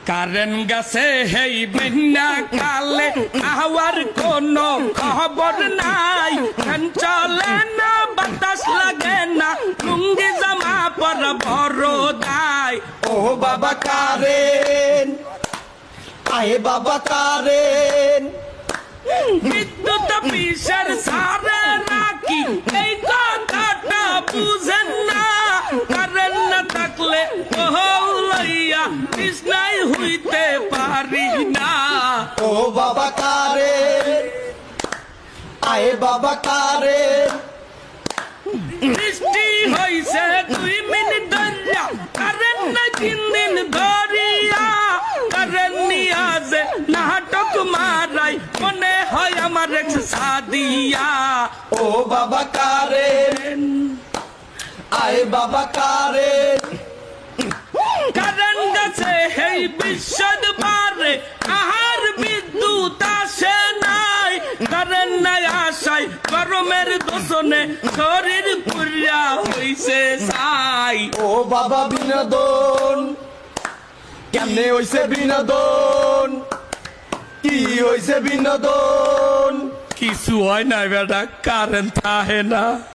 Current গেছে হেই বন্যা কালে আহার কোনো খবর নাই, ফ্যান চলে না বাতাস লাগে না, লুঙ্গি জামা পর বড় দায়। ও বাবা কারেন, আয়ে বাবা কারেন, বিদ্যুৎ অফিসের সারে রাখি এই কথাটা বুঝেন না, কারেন্ট না থাকলে লইয়া কৃষ্ণাই হইতে পারি না। ও বাবা কারেন, আয়ে বাবা কারেন, বৃষ্টি হইছে 2 মিনিট ধরিয়া, কারেন্ট না 3 দিন ধরিয়া, কারেন্ট নিয়া যে নাটক মারাই মনে হয় আমার এক্স সাদিয়া। ও বাবা কারেন, আয়ে বাবা কারেন, কারেন্ট গেছে এই বিশ্বদ পারে আহার বিদ্যুৎ আসে নাই, কারেন্ট নাই আসায় গরমের দোষণে শরীর পুরিয়া হইছে ছাই। ও বাবা বিনোদন, কেমনে হইছে বিনোদন, কি হইছে বিনোদন? কিছু হয় না বেটা, কারেন্ট থাকে না।